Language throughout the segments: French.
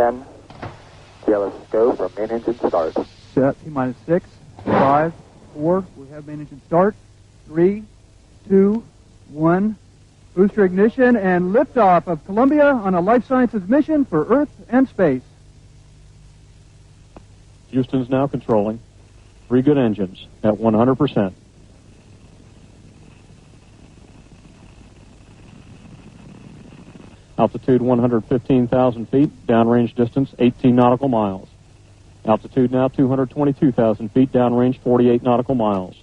10. Jealous go for main engine start. Set, T-minus 6, 5, 4. We have main engine start. 3, 2, 1. Booster ignition and liftoff of Columbia on a life sciences mission for Earth and space. Houston's now controlling. 3 good engines at 100%. Altitude 115,000 feet, downrange distance 18 nautical miles. Altitude now 222,000 feet, downrange 48 nautical miles.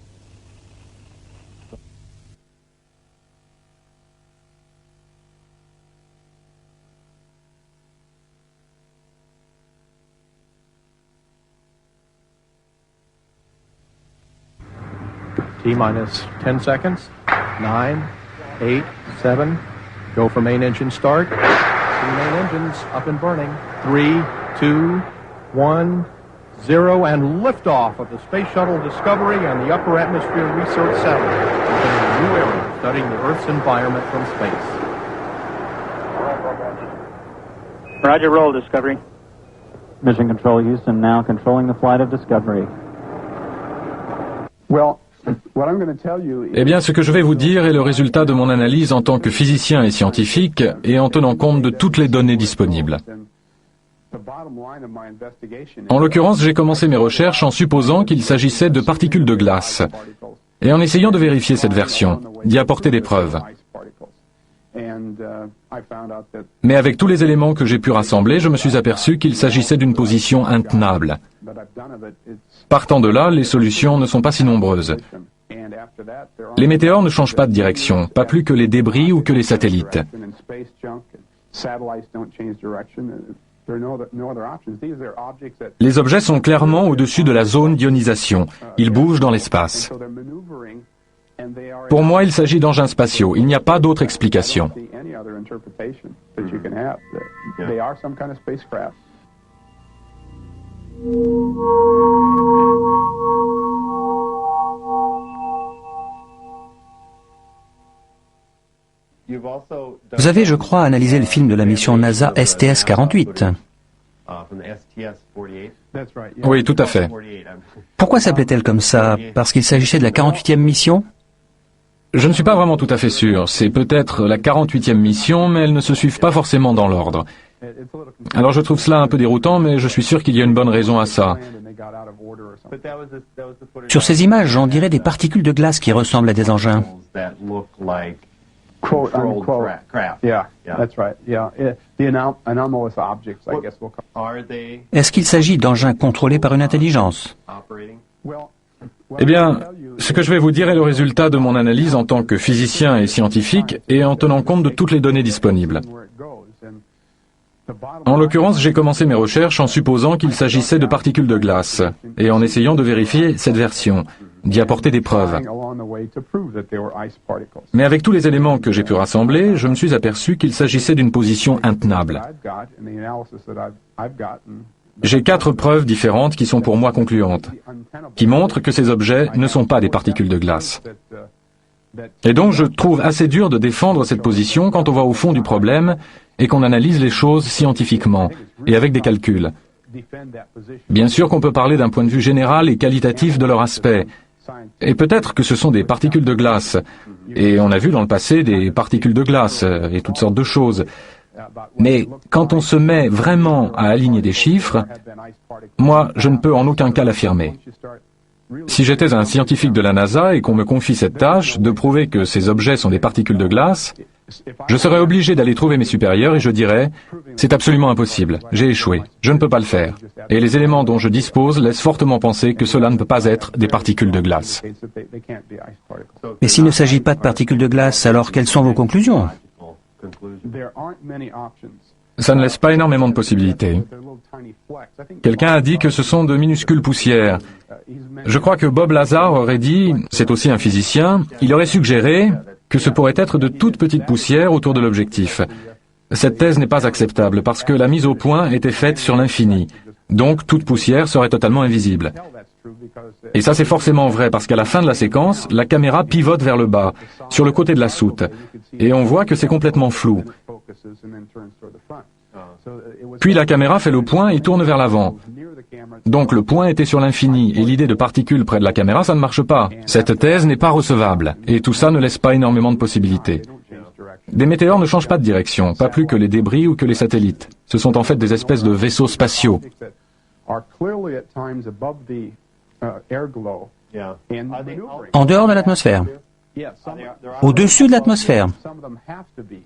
T-minus 10 seconds. 9, 8, 7. Go for main engine start. 2 main engines up and burning. 3, 2, 1, 0, and liftoff of the Space Shuttle Discovery and the Upper Atmosphere Research Satellite, opening a new era studying the Earth's environment from space. Roger, roll, Discovery. Mission Control Houston now controlling the flight of Discovery. Eh bien, ce que je vais vous dire est le résultat de mon analyse en tant que physicien et scientifique et en tenant compte de toutes les données disponibles. En l'occurrence, j'ai commencé mes recherches en supposant qu'il s'agissait de particules de glace et en essayant de vérifier cette version, d'y apporter des preuves. Mais avec tous les éléments que j'ai pu rassembler, je me suis aperçu qu'il s'agissait d'une position intenable. Partant de là, les solutions ne sont pas si nombreuses. Les météores ne changent pas de direction, pas plus que les débris ou que les satellites. Les objets sont clairement au-dessus de la zone d'ionisation. Ils bougent dans l'espace. Pour moi, il s'agit d'engins spatiaux. Il n'y a pas d'autre explication. Vous avez, je crois, analysé le film de la mission NASA STS-48. Oui, tout à fait. Pourquoi s'appelait-elle comme ça? Parce qu'il s'agissait de la 48e mission? Je ne suis pas vraiment tout à fait sûr. C'est peut-être la 48e mission, mais elles ne se suivent pas forcément dans l'ordre. Alors je trouve cela un peu déroutant, mais je suis sûr qu'il y a une bonne raison à ça. Sur ces images, on dirait des particules de glace qui ressemblent à des engins. Est-ce qu'il s'agit d'engins contrôlés par une intelligence? Eh bien, ce que je vais vous dire est le résultat de mon analyse en tant que physicien et scientifique et en tenant compte de toutes les données disponibles. En l'occurrence, j'ai commencé mes recherches en supposant qu'il s'agissait de particules de glace et en essayant de vérifier cette version, d'y apporter des preuves. Mais avec tous les éléments que j'ai pu rassembler, je me suis aperçu qu'il s'agissait d'une position intenable. J'ai 4 preuves différentes qui sont pour moi concluantes, qui montrent que ces objets ne sont pas des particules de glace. Et donc je trouve assez dur de défendre cette position quand on va au fond du problème et qu'on analyse les choses scientifiquement et avec des calculs. Bien sûr qu'on peut parler d'un point de vue général et qualitatif de leur aspect. Et peut-être que ce sont des particules de glace. Et on a vu dans le passé des particules de glace et toutes sortes de choses. Mais quand on se met vraiment à aligner des chiffres, moi, je ne peux en aucun cas l'affirmer. Si j'étais un scientifique de la NASA et qu'on me confie cette tâche de prouver que ces objets sont des particules de glace, je serais obligé d'aller trouver mes supérieurs et je dirais « C'est absolument impossible, j'ai échoué, je ne peux pas le faire. » Et les éléments dont je dispose laissent fortement penser que cela ne peut pas être des particules de glace. Mais s'il ne s'agit pas de particules de glace, alors quelles sont vos conclusions? Ça ne laisse pas énormément de possibilités. Quelqu'un a dit que ce sont de minuscules poussières. Je crois que Bob Lazar aurait dit, c'est aussi un physicien, il aurait suggéré que ce pourrait être de toutes petites poussières autour de l'objectif. Cette thèse n'est pas acceptable parce que la mise au point était faite sur l'infini. Donc toute poussière serait totalement invisible. Et ça c'est forcément vrai parce qu'à la fin de la séquence, la caméra pivote vers le bas, sur le côté de la soute. Et on voit que c'est complètement flou. Puis la caméra fait le point et tourne vers l'avant. Donc le point était sur l'infini, et l'idée de particules près de la caméra, ça ne marche pas. Cette thèse n'est pas recevable, et tout ça ne laisse pas énormément de possibilités. Des météores ne changent pas de direction, pas plus que les débris ou que les satellites. Ce sont en fait des espèces de vaisseaux spatiaux. En dehors de l'atmosphère. Au-dessus de l'atmosphère.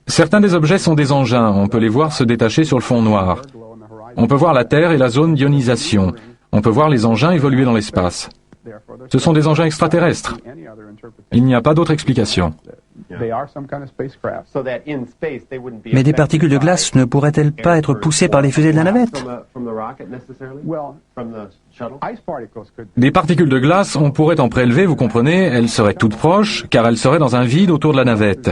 Certains des objets sont des engins, on peut les voir se détacher sur le fond noir. On peut voir la Terre et la zone d'ionisation. On peut voir les engins évoluer dans l'espace. Ce sont des engins extraterrestres. Il n'y a pas d'autre explication. Mais des particules de glace ne pourraient-elles pas être poussées par les fusées de la navette? Des particules de glace, on pourrait en prélever, vous comprenez, elles seraient toutes proches, car elles seraient dans un vide autour de la navette.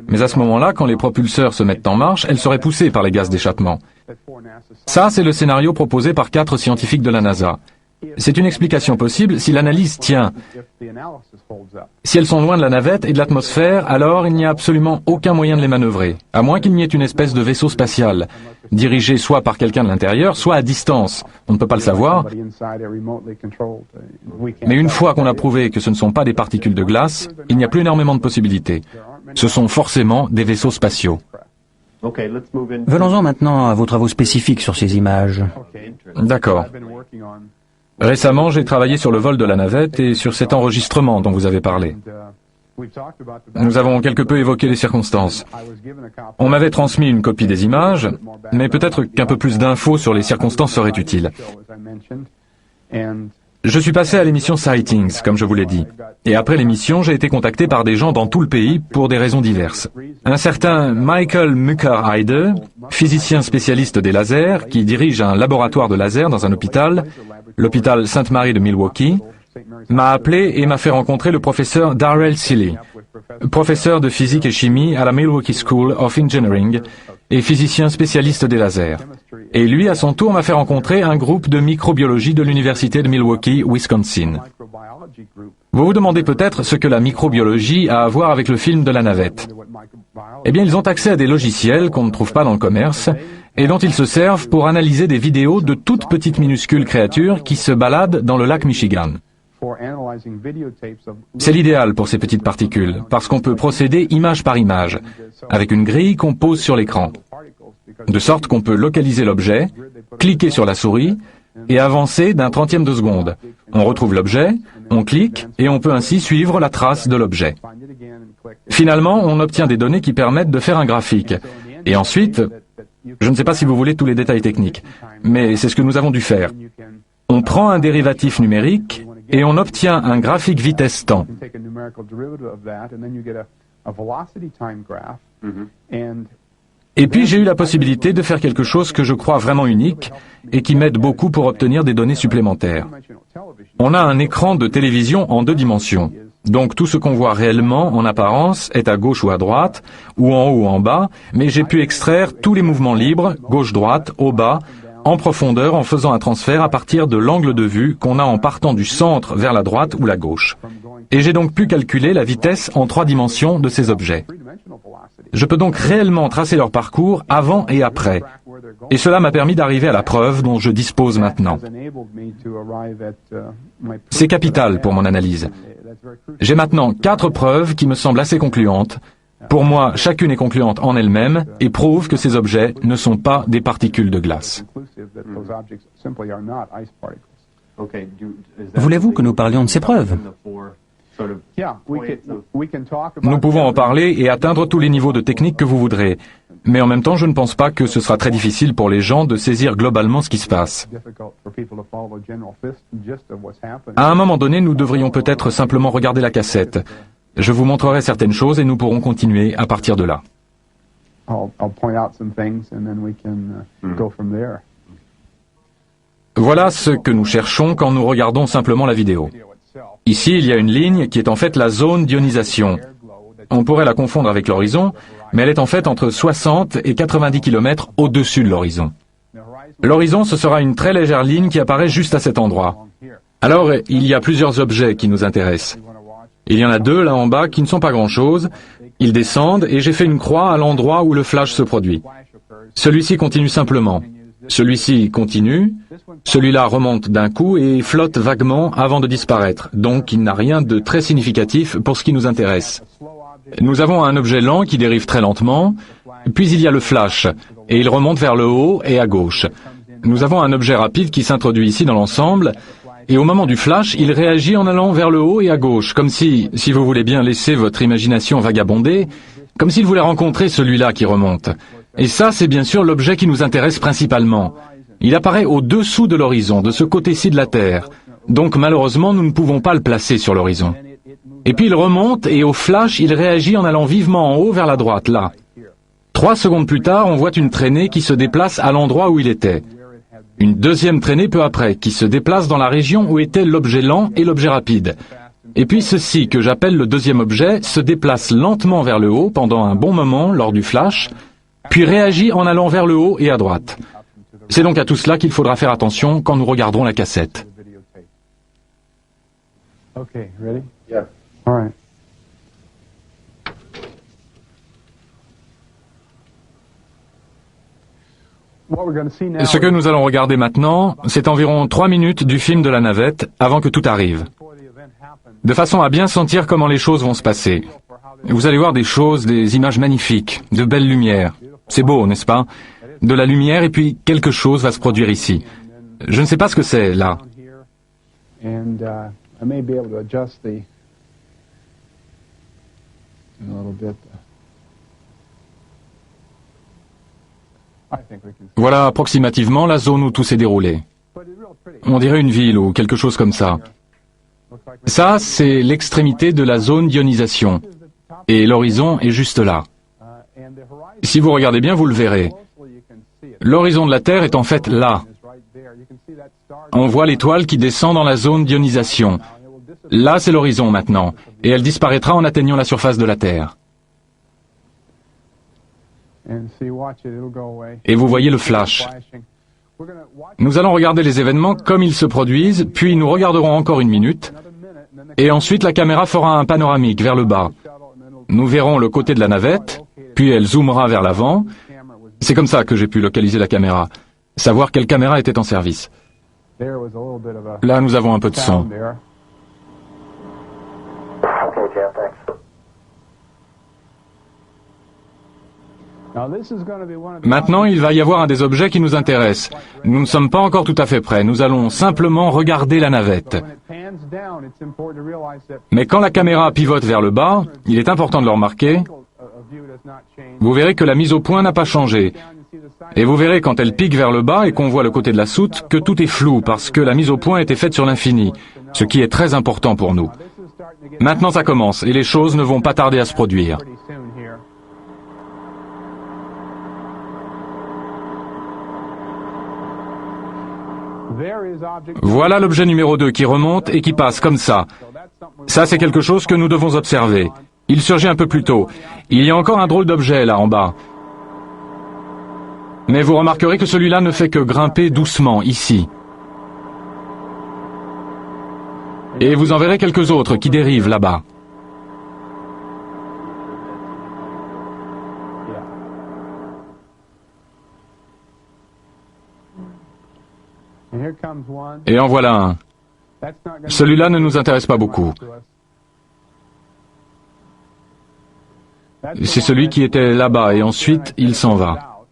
Mais à ce moment-là, quand les propulseurs se mettent en marche, elles seraient poussées par les gaz d'échappement. Ça, c'est le scénario proposé par 4 scientifiques de la NASA. C'est une explication possible si l'analyse tient. Si elles sont loin de la navette et de l'atmosphère, alors il n'y a absolument aucun moyen de les manœuvrer, à moins qu'il n'y ait une espèce de vaisseau spatial, dirigé soit par quelqu'un de l'intérieur, soit à distance. On ne peut pas le savoir. Mais une fois qu'on a prouvé que ce ne sont pas des particules de glace, il n'y a plus énormément de possibilités. Ce sont forcément des vaisseaux spatiaux. Venons-en maintenant à vos travaux spécifiques sur ces images. D'accord. Récemment, j'ai travaillé sur le vol de la navette et sur cet enregistrement dont vous avez parlé. Nous avons quelque peu évoqué les circonstances. On m'avait transmis une copie des images, mais peut-être qu'un peu plus d'infos sur les circonstances serait utile. Je suis passé à l'émission Sightings, comme je vous l'ai dit. Et après l'émission, j'ai été contacté par des gens dans tout le pays pour des raisons diverses. Un certain Michael Mucker-Heide, physicien spécialiste des lasers, qui dirige un laboratoire de lasers dans un hôpital, l'hôpital Sainte-Marie de Milwaukee, m'a appelé et m'a fait rencontrer le professeur Darrell Seeley, professeur de physique et chimie à la Milwaukee School of Engineering et physicien spécialiste des lasers. Et lui, à son tour, m'a fait rencontrer un groupe de microbiologie de l'université de Milwaukee, Wisconsin. Vous vous demandez peut-être ce que la microbiologie a à voir avec le film de la navette. Eh bien, ils ont accès à des logiciels qu'on ne trouve pas dans le commerce et dont ils se servent pour analyser des vidéos de toutes petites minuscules créatures qui se baladent dans le lac Michigan. C'est l'idéal pour ces petites particules, parce qu'on peut procéder image par image, avec une grille qu'on pose sur l'écran, de sorte qu'on peut localiser l'objet, cliquer sur la souris et avancer d'un trentième de seconde. On retrouve l'objet, on clique et on peut ainsi suivre la trace de l'objet. Finalement, on obtient des données qui permettent de faire un graphique. Et ensuite, je ne sais pas si vous voulez tous les détails techniques, mais c'est ce que nous avons dû faire. On prend un dérivatif numérique et on obtient un graphique vitesse-temps. Et puis j'ai eu la possibilité de faire quelque chose que je crois vraiment unique et qui m'aide beaucoup pour obtenir des données supplémentaires. On a un écran de télévision en 2 dimensions. Donc tout ce qu'on voit réellement en apparence est à gauche ou à droite, ou en haut ou en bas, mais j'ai pu extraire tous les mouvements libres, gauche-droite, haut, bas, en profondeur en faisant un transfert à partir de l'angle de vue qu'on a en partant du centre vers la droite ou la gauche. Et j'ai donc pu calculer la vitesse en 3 dimensions de ces objets. Je peux donc réellement tracer leur parcours avant et après. Et cela m'a permis d'arriver à la preuve dont je dispose maintenant. C'est capital pour mon analyse. J'ai maintenant 4 preuves qui me semblent assez concluantes. Pour moi, chacune est concluante en elle-même et prouve que ces objets ne sont pas des particules de glace. Voulez-vous que nous parlions de ces preuves? Nous pouvons en parler et atteindre tous les niveaux de technique que vous voudrez. Mais en même temps, je ne pense pas que ce sera très difficile pour les gens de saisir globalement ce qui se passe. À un moment donné, nous devrions peut-être simplement regarder la cassette. Je vous montrerai certaines choses et nous pourrons continuer à partir de là. Voilà ce que nous cherchons quand nous regardons simplement la vidéo. Ici, il y a une ligne qui est en fait la zone d'ionisation. On pourrait la confondre avec l'horizon, mais elle est en fait entre 60 et 90 km au-dessus de l'horizon. L'horizon, ce sera une très légère ligne qui apparaît juste à cet endroit. Alors, il y a plusieurs objets qui nous intéressent. Il y en a 2 là en bas qui ne sont pas grand-chose. Ils descendent et j'ai fait une croix à l'endroit où le flash se produit. Celui-ci continue simplement. Celui-ci continue. Celui-là remonte d'un coup et flotte vaguement avant de disparaître. Donc il n'a rien de très significatif pour ce qui nous intéresse. Nous avons un objet lent qui dérive très lentement, puis il y a le flash, et il remonte vers le haut et à gauche. Nous avons un objet rapide qui s'introduit ici dans l'ensemble, et au moment du flash, il réagit en allant vers le haut et à gauche, comme si vous voulez bien laisser votre imagination vagabonder, comme s'il voulait rencontrer celui-là qui remonte. Et ça, c'est bien sûr l'objet qui nous intéresse principalement. Il apparaît au-dessous de l'horizon, de ce côté-ci de la Terre. Donc malheureusement, nous ne pouvons pas le placer sur l'horizon. Et puis il remonte, et au flash, il réagit en allant vivement en haut vers la droite, là. 3 secondes plus tard, on voit une traînée qui se déplace à l'endroit où il était. Une deuxième traînée peu après, qui se déplace dans la région où était l'objet lent et l'objet rapide. Et puis ceci, que j'appelle le deuxième objet, se déplace lentement vers le haut pendant un bon moment lors du flash, puis réagit en allant vers le haut et à droite. C'est donc à tout cela qu'il faudra faire attention quand nous regarderons la cassette. Okay, ready? Yeah. All right. Ce que nous allons regarder maintenant, c'est environ 3 minutes du film de la navette avant que tout arrive. De façon à bien sentir comment les choses vont se passer. Vous allez voir des choses, des images magnifiques, de belles lumières. C'est beau, n'est-ce pas? De la lumière et puis quelque chose va se produire ici. Je ne sais pas ce que c'est, là. Voilà approximativement la zone où tout s'est déroulé. On dirait une ville ou quelque chose comme ça. Ça, c'est l'extrémité de la zone d'ionisation. Et l'horizon est juste là. Si vous regardez bien, vous le verrez. L'horizon de la Terre est en fait là. On voit l'étoile qui descend dans la zone d'ionisation. Là, c'est l'horizon maintenant. Et elle disparaîtra en atteignant la surface de la Terre. Et vous voyez le flash. Nous allons regarder les événements comme ils se produisent, puis nous regarderons encore 1 minute, et ensuite la caméra fera un panoramique vers le bas. Nous verrons le côté de la navette, puis elle zoomera vers l'avant. C'est comme ça que j'ai pu localiser la caméra, savoir quelle caméra était en service. Là, nous avons un peu de son. Maintenant, il va y avoir un des objets qui nous intéresse. Nous ne sommes pas encore tout à fait prêts. Nous allons simplement regarder la navette. Mais quand la caméra pivote vers le bas, il est important de le remarquer. Vous verrez que la mise au point n'a pas changé. Et vous verrez quand elle pique vers le bas et qu'on voit le côté de la soute que tout est flou parce que la mise au point a été faite sur l'infini, ce qui est très important pour nous. Maintenant, ça commence et les choses ne vont pas tarder à se produire. Voilà l'objet numéro 2 qui remonte et qui passe comme ça. Ça, c'est quelque chose que nous devons observer. Il surgit un peu plus tôt. Il y a encore un drôle d'objet là en bas. Mais vous remarquerez que celui-là ne fait que grimper doucement, ici. Et vous en verrez quelques autres qui dérivent là-bas. Et en voilà un. Celui-là ne nous intéresse pas beaucoup. C'est celui qui était là-bas et ensuite il s'en va.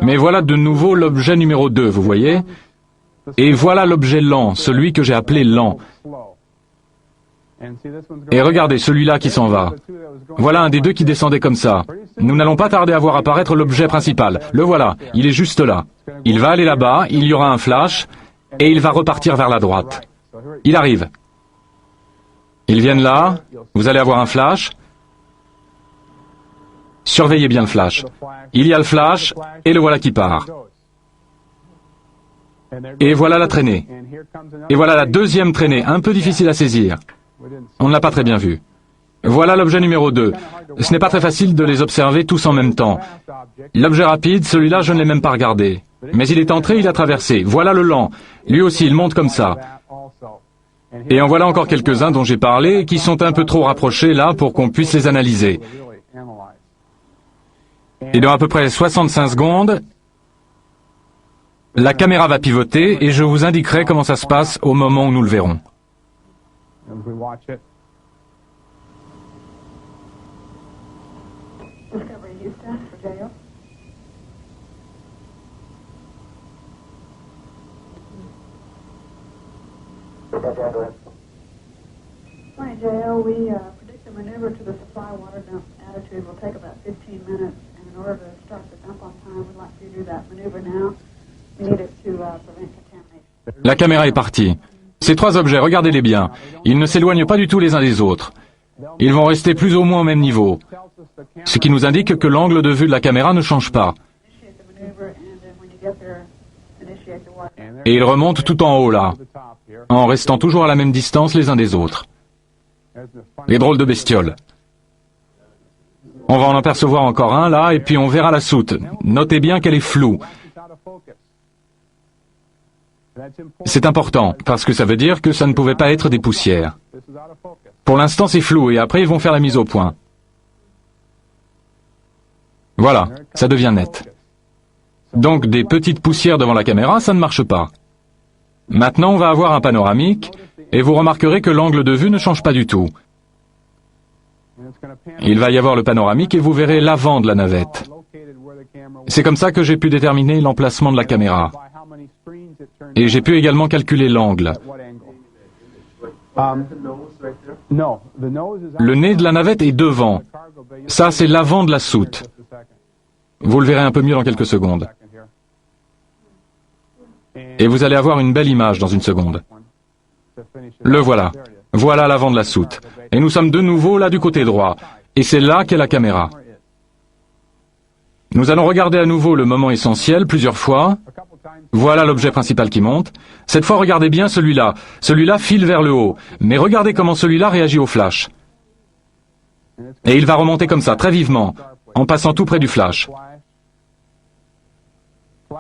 Mais voilà de nouveau l'objet numéro 2, vous voyez? Et voilà l'objet lent, celui que j'ai appelé lent. Et regardez celui-là qui s'en va. Voilà un des deux qui descendait comme ça. Nous n'allons pas tarder à voir apparaître l'objet principal. Le voilà, il est juste là. Il va aller là-bas, il y aura un flash, et il va repartir vers la droite. Il arrive. Ils viennent là, vous allez avoir un flash. Surveillez bien le flash. Il y a le flash, et le voilà qui part. Et voilà la traînée. Et voilà la deuxième traînée, un peu difficile à saisir. On ne l'a pas très bien vu. Voilà l'objet numéro 2. Ce n'est pas très facile de les observer tous en même temps. L'objet rapide, celui-là, je ne l'ai même pas regardé. Mais il est entré, il a traversé. Voilà le lent. Lui aussi, il monte comme ça. Et en voilà encore quelques-uns dont j'ai parlé, qui sont un peu trop rapprochés là pour qu'on puisse les analyser. Et dans à peu près 65 secondes, la caméra va pivoter et je vous indiquerai comment ça se passe au moment où nous le verrons. As we watch it. Discovery Houston for JO. Morning, JO. We predict the maneuver to the supply water dump attitude will take about 15 minutes, and in order to start the dump on time, we'd like you to do that maneuver now. We need it to prevent contamination. La caméra est partie. Ces trois objets, regardez-les bien. Ils ne s'éloignent pas du tout les uns des autres. Ils vont rester plus ou moins au même niveau. Ce qui nous indique que l'angle de vue de la caméra ne change pas. Initiate the maneuver, and then when you get there, initiate the water. Et ils remontent tout en haut là, en restant toujours à la même distance les uns des autres. Les drôles de bestioles. On va en apercevoir encore un là, et puis on verra la soute. Notez bien qu'elle est floue. C'est important, parce que ça veut dire que ça ne pouvait pas être des poussières. Pour l'instant, c'est flou, et après, ils vont faire la mise au point. Voilà, ça devient net. Donc, des petites poussières devant la caméra, ça ne marche pas. Maintenant, on va avoir un panoramique, et vous remarquerez que l'angle de vue ne change pas du tout. Il va y avoir le panoramique, et vous verrez l'avant de la navette. C'est comme ça que j'ai pu déterminer l'emplacement de la caméra. Et j'ai pu également calculer l'angle. Le nez de la navette est devant. Ça, c'est l'avant de la soute. Vous le verrez un peu mieux dans quelques secondes. Et vous allez avoir une belle image dans une seconde. Le voilà. Voilà l'avant de la soute. Et nous sommes de nouveau là du côté droit. Et c'est là qu'est la caméra. Nous allons regarder à nouveau le moment essentiel plusieurs fois. Voilà l'objet principal qui monte. Cette fois, regardez bien celui-là. Celui-là file vers le haut. Mais regardez comment celui-là réagit au flash. Et il va remonter comme ça, très vivement, en passant tout près du flash.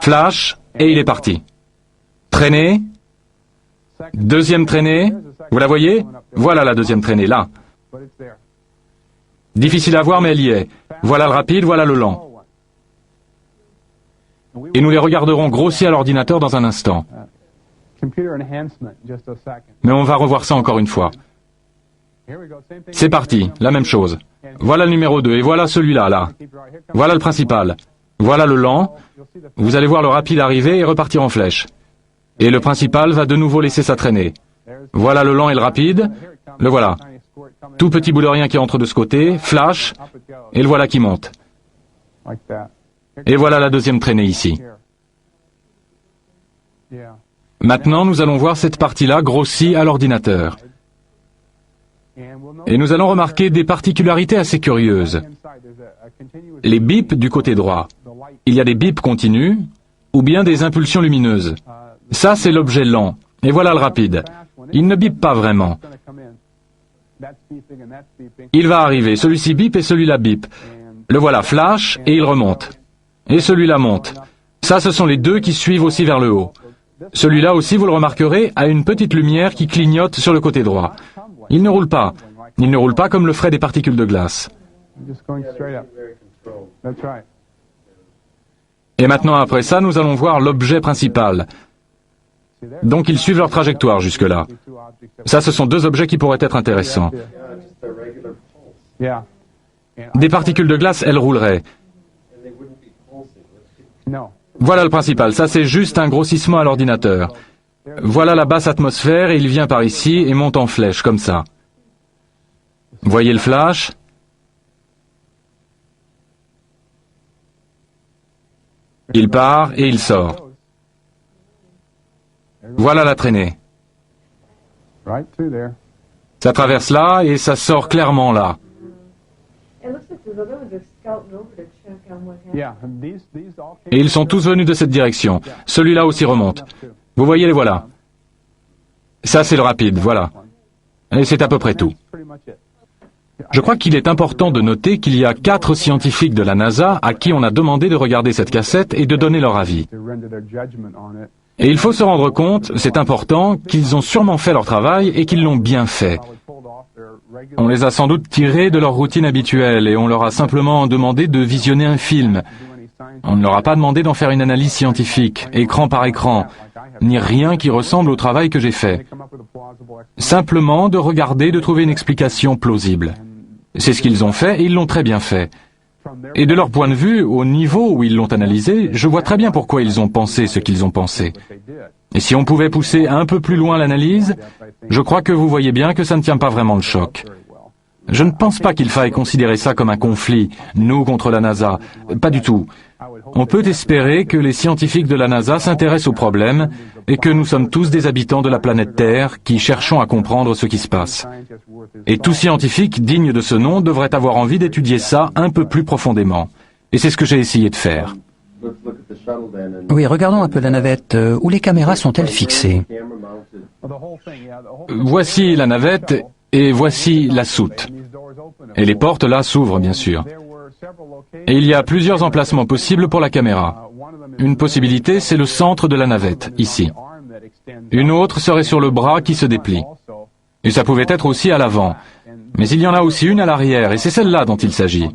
Flash, et il est parti. Traînée. Deuxième traînée. Vous la voyez? Voilà la deuxième traînée, là. Difficile à voir, mais elle y est. Voilà le rapide, voilà le lent. Et nous les regarderons grossir à l'ordinateur dans un instant. Mais on va revoir ça encore une fois. C'est parti, la même chose. Voilà le numéro 2, et voilà celui-là, là. Voilà le principal. Voilà le lent. Vous allez voir le rapide arriver et repartir en flèche. Et le principal va de nouveau laisser sa traînée. Voilà le lent et le rapide. Le voilà. Tout petit bout de rien qui entre de ce côté, flash, et le voilà qui monte. Et voilà la deuxième traînée ici. Maintenant, nous allons voir cette partie-là grossie à l'ordinateur. Et nous allons remarquer des particularités assez curieuses. Les bips du côté droit. Il y a des bips continus, ou bien des impulsions lumineuses. Ça, c'est l'objet lent. Et voilà le rapide. Il ne bip pas vraiment. Il va arriver. Celui-ci bip et celui-là bip. Le voilà flash et il remonte. Et celui-là monte. Ça, ce sont les deux qui suivent aussi vers le haut. Celui-là aussi, vous le remarquerez, a une petite lumière qui clignote sur le côté droit. Il ne roule pas. Il ne roule pas comme le feraient des particules de glace. Et maintenant, après ça, nous allons voir l'objet principal. Donc, ils suivent leur trajectoire jusque-là. Ça, ce sont deux objets qui pourraient être intéressants. Des particules de glace, elles rouleraient. Voilà le principal, ça c'est juste un grossissement à l'ordinateur. Voilà la basse atmosphère et il vient par ici et monte en flèche, comme ça. Voyez le flash? Il part et il sort. Voilà la traînée. Ça traverse là et ça sort clairement là. Et ils sont tous venus de cette direction. Celui-là aussi remonte. Vous voyez les voilà. Ça c'est le rapide, voilà. Et c'est à peu près tout. Je crois qu'il est important de noter qu'il y a 4 scientifiques de la NASA à qui on a demandé de regarder cette cassette et de donner leur avis. Et il faut se rendre compte, c'est important, qu'ils ont sûrement fait leur travail et qu'ils l'ont bien fait. On les a sans doute tirés de leur routine habituelle et on leur a simplement demandé de visionner un film. On ne leur a pas demandé d'en faire une analyse scientifique, écran par écran, ni rien qui ressemble au travail que j'ai fait. Simplement de regarder, de trouver une explication plausible. C'est ce qu'ils ont fait et ils l'ont très bien fait. Et de leur point de vue, au niveau où ils l'ont analysé, je vois très bien pourquoi ils ont pensé ce qu'ils ont pensé. Et si on pouvait pousser un peu plus loin l'analyse, je crois que vous voyez bien que ça ne tient pas vraiment le choc. Je ne pense pas qu'il faille considérer ça comme un conflit, nous contre la NASA. Pas du tout. On peut espérer que les scientifiques de la NASA s'intéressent au problème et que nous sommes tous des habitants de la planète Terre qui cherchons à comprendre ce qui se passe. Et tout scientifique digne de ce nom devrait avoir envie d'étudier ça un peu plus profondément. Et c'est ce que j'ai essayé de faire. Oui, regardons un peu la navette. Où les caméras sont-elles fixées? Voici la navette et voici la soute. Et les portes là s'ouvrent bien sûr. Et il y a plusieurs emplacements possibles pour la caméra. Une possibilité, c'est le centre de la navette, ici. Une autre serait sur le bras qui se déplie. Et ça pouvait être aussi à l'avant. Mais il y en a aussi une à l'arrière, et c'est celle-là dont il s'agit.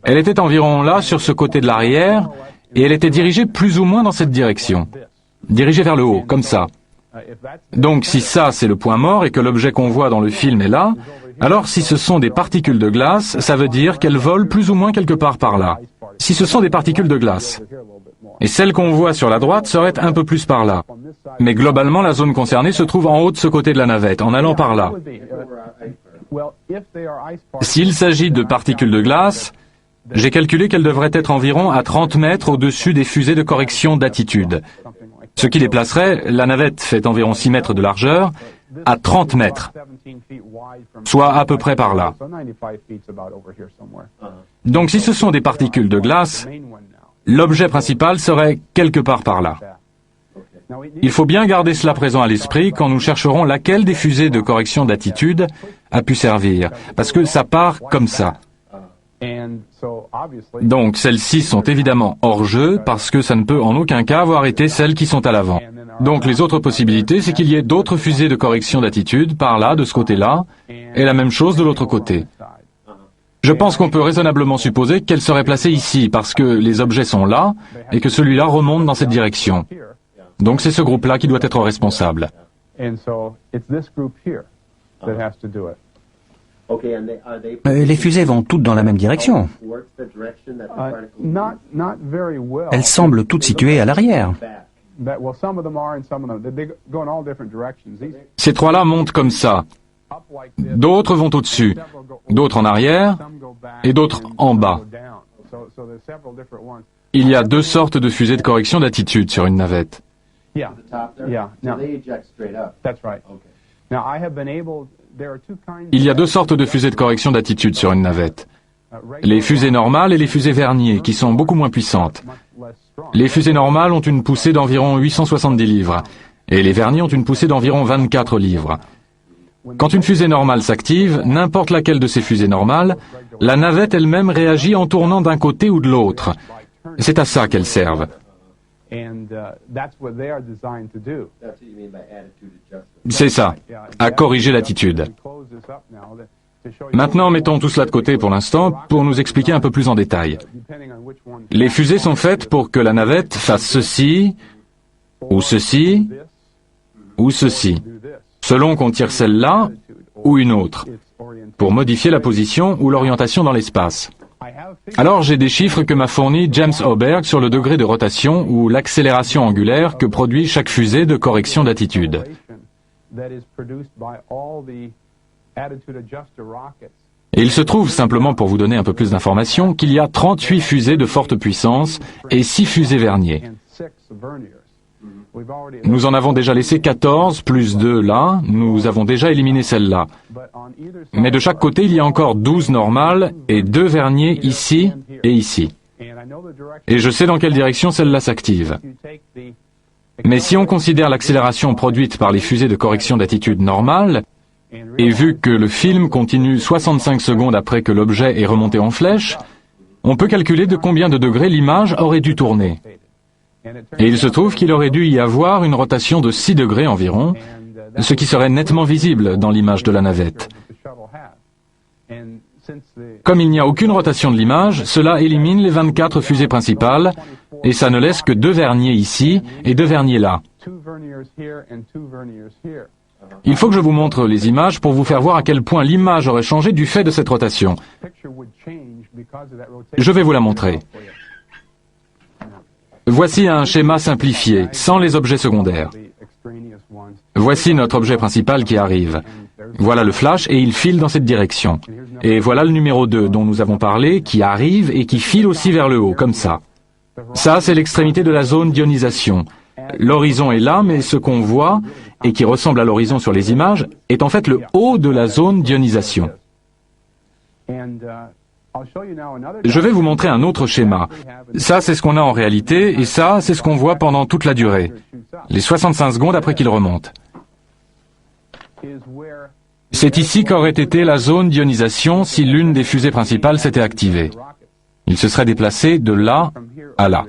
Elle était environ là, sur ce côté de l'arrière, et elle était dirigée plus ou moins dans cette direction. Dirigée vers le haut, comme ça. Donc si ça c'est le point mort et que l'objet qu'on voit dans le film est là, alors si ce sont des particules de glace, ça veut dire qu'elles volent plus ou moins quelque part par là. Si ce sont des particules de glace. Et celle qu'on voit sur la droite serait un peu plus par là. Mais globalement, la zone concernée se trouve en haut de ce côté de la navette, en allant par là. S'il s'agit de particules de glace, j'ai calculé qu'elles devraient être environ à 30 mètres au-dessus des fusées de correction d'attitude. Ce qui les placerait, la navette fait environ 6 mètres de largeur, à 30 mètres, soit à peu près par là. Donc si ce sont des particules de glace, l'objet principal serait quelque part par là. Il faut bien garder cela présent à l'esprit quand nous chercherons laquelle des fusées de correction d'attitude a pu servir, parce que ça part comme ça. Donc celles-ci sont évidemment hors jeu parce que ça ne peut en aucun cas avoir été celles qui sont à l'avant. Donc les autres possibilités, c'est qu'il y ait d'autres fusées de correction d'attitude par là, de ce côté-là, et la même chose de l'autre côté. Je pense qu'on peut raisonnablement supposer qu'elles seraient placées ici parce que les objets sont là et que celui-là remonte dans cette direction. Donc c'est ce groupe-là qui doit être responsable. Les fusées vont toutes dans la même direction. Elles semblent toutes situées à l'arrière. Ces trois-là montent comme ça. D'autres vont au-dessus, d'autres en arrière et d'autres en bas. Il y a deux sortes de fusées de correction d'attitude sur une navette. Il y a deux sortes de fusées de correction d'attitude sur une navette. Les fusées normales et les fusées Vernier, qui sont beaucoup moins puissantes. Les fusées normales ont une poussée d'environ 870 livres, et les Vernier ont une poussée d'environ 24 livres. Quand une fusée normale s'active, n'importe laquelle de ces fusées normales, la navette elle-même réagit en tournant d'un côté ou de l'autre. C'est à ça qu'elles servent. C'est ça, à corriger l'attitude. Maintenant, mettons tout cela de côté pour l'instant pour nous expliquer un peu plus en détail. Les fusées sont faites pour que la navette fasse ceci, ou ceci, ou ceci, selon qu'on tire celle-là ou une autre, pour modifier la position ou l'orientation dans l'espace. Alors j'ai des chiffres que m'a fournis James Oberg sur le degré de rotation ou l'accélération angulaire que produit chaque fusée de correction d'attitude. Et il se trouve, simplement pour vous donner un peu plus d'informations, qu'il y a 38 fusées de forte puissance et 6 fusées Vernier. Nous en avons déjà laissé 14, plus 2 là, nous avons déjà éliminé celle-là. Mais de chaque côté, il y a encore 12 normales et 2 Vernier ici et ici. Et je sais dans quelle direction celle-là s'active. Mais si on considère l'accélération produite par les fusées de correction d'attitude normale, et vu que le film continue 65 secondes après que l'objet est remonté en flèche, on peut calculer de combien de degrés l'image aurait dû tourner. Et il se trouve qu'il aurait dû y avoir une rotation de 6 degrés environ, ce qui serait nettement visible dans l'image de la navette. Comme il n'y a aucune rotation de l'image, cela élimine les 24 fusées principales, et ça ne laisse que 2 verniers ici et 2 verniers là. Il faut que je vous montre les images pour vous faire voir à quel point l'image aurait changé du fait de cette rotation. Je vais vous la montrer. Voici un schéma simplifié, sans les objets secondaires. Voici notre objet principal qui arrive. Voilà le flash et il file dans cette direction. Et voilà le numéro 2 dont nous avons parlé, qui arrive et qui file aussi vers le haut, comme ça. Ça, c'est l'extrémité de la zone d'ionisation. L'horizon est là, mais ce qu'on voit, et qui ressemble à l'horizon sur les images, est en fait le haut de la zone d'ionisation. Je vais vous montrer un autre schéma. Ça, c'est ce qu'on a en réalité, et ça, c'est ce qu'on voit pendant toute la durée. Les 65 secondes après qu'il remonte. C'est ici qu'aurait été la zone d'ionisation si l'une des fusées principales s'était activée. Il se serait déplacé de là à là.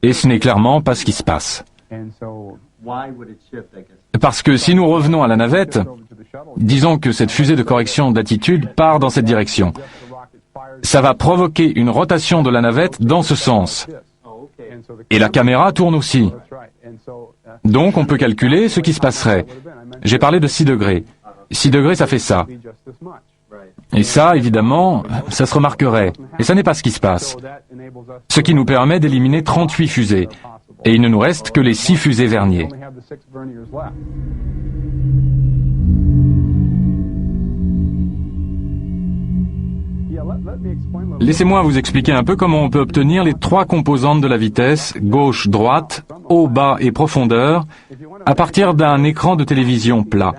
Et ce n'est clairement pas ce qui se passe. Parce que si nous revenons à la navette, disons que cette fusée de correction d'attitude part dans cette direction. Ça va provoquer une rotation de la navette dans ce sens. Et la caméra tourne aussi. Donc on peut calculer ce qui se passerait. J'ai parlé de 6 degrés. 6 degrés, ça fait ça. Et ça, évidemment, ça se remarquerait. Et ça n'est pas ce qui se passe. Ce qui nous permet d'éliminer 38 fusées. Et il ne nous reste que les 6 fusées verniers. Laissez-moi vous expliquer un peu comment on peut obtenir les 3 composantes de la vitesse, gauche, droite, haut, bas et profondeur, à partir d'un écran de télévision plat.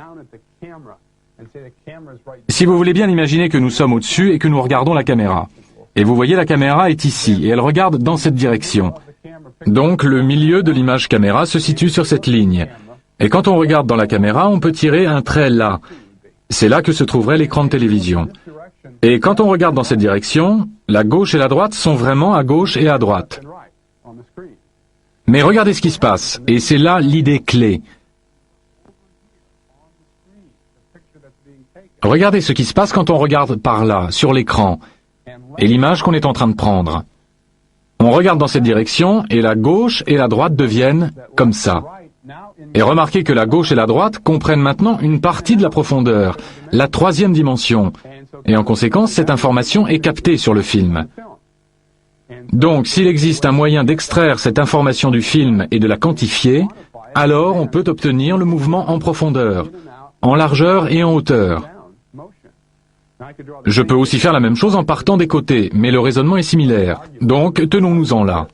Si vous voulez bien imaginer que nous sommes au-dessus et que nous regardons la caméra. Et vous voyez, la caméra est ici, et elle regarde dans cette direction. Donc le milieu de l'image caméra se situe sur cette ligne. Et quand on regarde dans la caméra, on peut tirer un trait là. C'est là que se trouverait l'écran de télévision. Et quand on regarde dans cette direction, la gauche et la droite sont vraiment à gauche et à droite. Mais regardez ce qui se passe, et c'est là l'idée clé. Regardez ce qui se passe quand on regarde par là, sur l'écran, et l'image qu'on est en train de prendre. On regarde dans cette direction, et la gauche et la droite deviennent comme ça. Et remarquez que la gauche et la droite comprennent maintenant une partie de la profondeur, la 3e dimension. Et en conséquence, cette information est captée sur le film. Donc, s'il existe un moyen d'extraire cette information du film et de la quantifier, alors on peut obtenir le mouvement en profondeur, en largeur et en hauteur. Je peux aussi faire la même chose en partant des côtés, mais le raisonnement est similaire. Donc, tenons-nous-en là.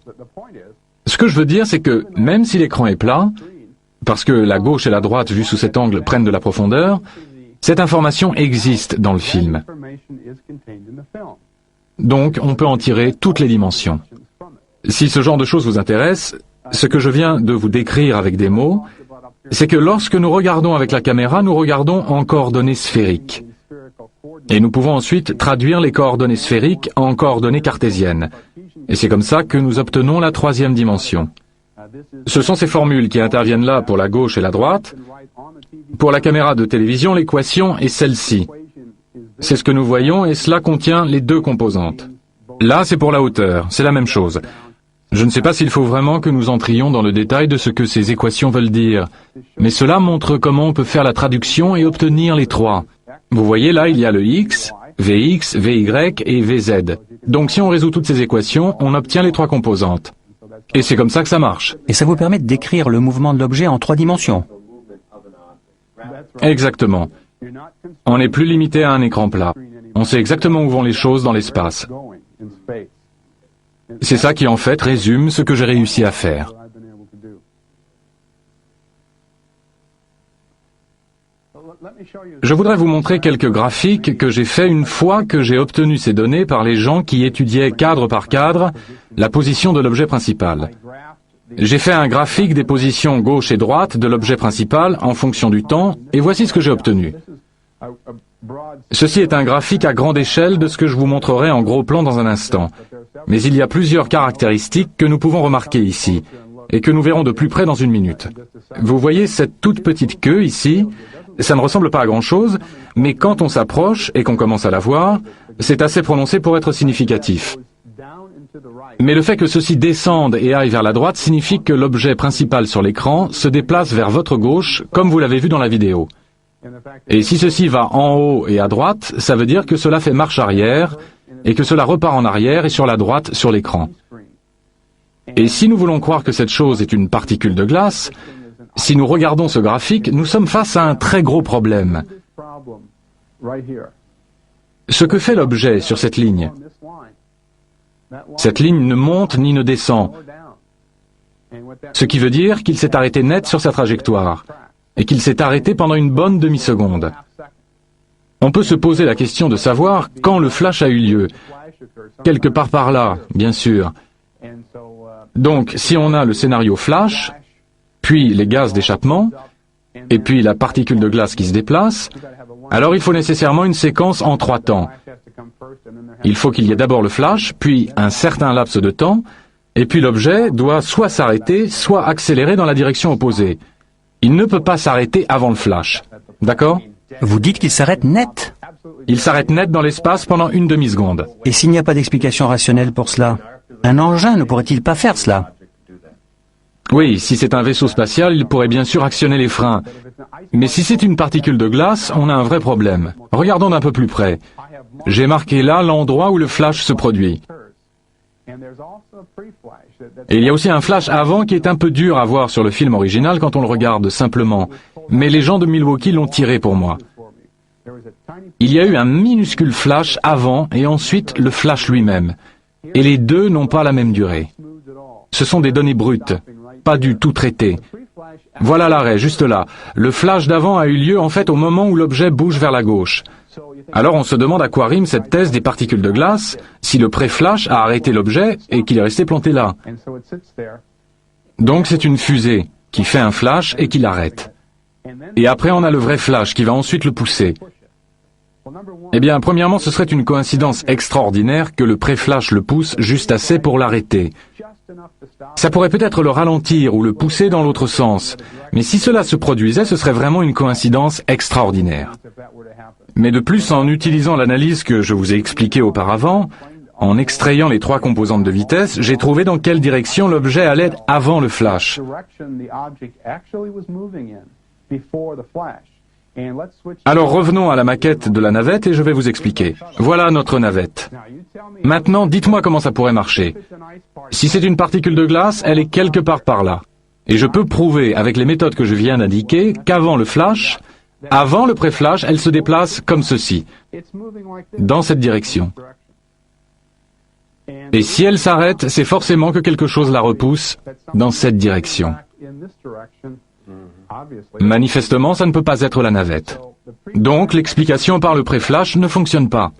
Ce que je veux dire, c'est que même si l'écran est plat, parce que la gauche et la droite, vues sous cet angle, prennent de la profondeur, cette information existe dans le film. Donc, on peut en tirer toutes les dimensions. Si ce genre de choses vous intéresse, ce que je viens de vous décrire avec des mots, c'est que lorsque nous regardons avec la caméra, nous regardons en coordonnées sphériques. Et nous pouvons ensuite traduire les coordonnées sphériques en coordonnées cartésiennes. Et c'est comme ça que nous obtenons la 3e dimension. Ce sont ces formules qui interviennent là pour la gauche et la droite. Pour la caméra de télévision, l'équation est celle-ci. C'est ce que nous voyons et cela contient les 2 composantes. Là, c'est pour la hauteur, c'est la même chose. Je ne sais pas s'il faut vraiment que nous entrions dans le détail de ce que ces équations veulent dire, mais cela montre comment on peut faire la traduction et obtenir les 3. Vous voyez, là, il y a le X, Vx, Vy et Vz. Donc si on résout toutes ces équations, on obtient les 3 composantes. Et c'est comme ça que ça marche. Et ça vous permet de décrire le mouvement de l'objet en 3 dimensions. Exactement. On n'est plus limité à un écran plat. On sait exactement où vont les choses dans l'espace. C'est ça qui, en fait, résume ce que j'ai réussi à faire. Je voudrais vous montrer quelques graphiques que j'ai faits une fois que j'ai obtenu ces données par les gens qui étudiaient cadre par cadre la position de l'objet principal. J'ai fait un graphique des positions gauche et droite de l'objet principal en fonction du temps, et voici ce que j'ai obtenu. Ceci est un graphique à grande échelle de ce que je vous montrerai en gros plan dans un instant. Mais il y a plusieurs caractéristiques que nous pouvons remarquer ici, et que nous verrons de plus près dans une minute. Vous voyez cette toute petite queue ici, ça ne ressemble pas à grand-chose, mais quand on s'approche et qu'on commence à la voir, c'est assez prononcé pour être significatif. Mais le fait que ceci descende et aille vers la droite signifie que l'objet principal sur l'écran se déplace vers votre gauche, comme vous l'avez vu dans la vidéo. Et si ceci va en haut et à droite, ça veut dire que cela fait marche arrière, et que cela repart en arrière et sur la droite sur l'écran. Et si nous voulons croire que cette chose est une particule de glace, si nous regardons ce graphique, nous sommes face à un très gros problème. Ce que fait l'objet sur cette ligne ne monte ni ne descend, ce qui veut dire qu'il s'est arrêté net sur sa trajectoire, et qu'il s'est arrêté pendant une bonne demi-seconde. On peut se poser la question de savoir quand le flash a eu lieu. Quelque part par là, bien sûr. Donc, si on a le scénario flash, puis les gaz d'échappement, et puis la particule de glace qui se déplace, alors il faut nécessairement une séquence en 3 temps. Il faut qu'il y ait d'abord le flash, puis un certain laps de temps, et puis l'objet doit soit s'arrêter, soit accélérer dans la direction opposée. Il ne peut pas s'arrêter avant le flash. D'accord ? Vous dites qu'il s'arrête net. Il s'arrête net dans l'espace pendant une demi-seconde. Et s'il n'y a pas d'explication rationnelle pour cela, un engin ne pourrait-il pas faire cela? Oui, si c'est un vaisseau spatial, il pourrait bien sûr actionner les freins. Mais si c'est une particule de glace, on a un vrai problème. Regardons d'un peu plus près. J'ai marqué là l'endroit où le flash se produit. Et il y a aussi un flash avant qui est un peu dur à voir sur le film original quand on le regarde simplement. Mais les gens de Milwaukee l'ont tiré pour moi. Il y a eu un minuscule flash avant et ensuite le flash lui-même. Et les deux n'ont pas la même durée. Ce sont des données brutes, pas du tout traitées. Voilà l'arrêt, juste là. Le flash d'avant a eu lieu en fait au moment où l'objet bouge vers la gauche. Alors on se demande à quoi rime cette thèse des particules de glace si le pré-flash a arrêté l'objet et qu'il est resté planté là. Donc c'est une fusée qui fait un flash et qui l'arrête. Et après on a le vrai flash qui va ensuite le pousser. Eh bien, premièrement, ce serait une coïncidence extraordinaire que le pré-flash le pousse juste assez pour l'arrêter. Ça pourrait peut-être le ralentir ou le pousser dans l'autre sens, mais si cela se produisait, ce serait vraiment une coïncidence extraordinaire. Mais de plus, en utilisant l'analyse que je vous ai expliquée auparavant, en extrayant les 3 composantes de vitesse, j'ai trouvé dans quelle direction l'objet allait avant le flash. Alors revenons à la maquette de la navette et je vais vous expliquer. Voilà notre navette. Maintenant, dites-moi comment ça pourrait marcher. Si c'est une particule de glace, elle est quelque part par là. Et je peux prouver, avec les méthodes que je viens d'indiquer, qu'avant le flash, avant le pré-flash, elle se déplace comme ceci, dans cette direction. Et si elle s'arrête, c'est forcément que quelque chose la repousse dans cette direction. Manifestement, ça ne peut pas être la navette. Donc, l'explication par le pré-flash ne fonctionne pas.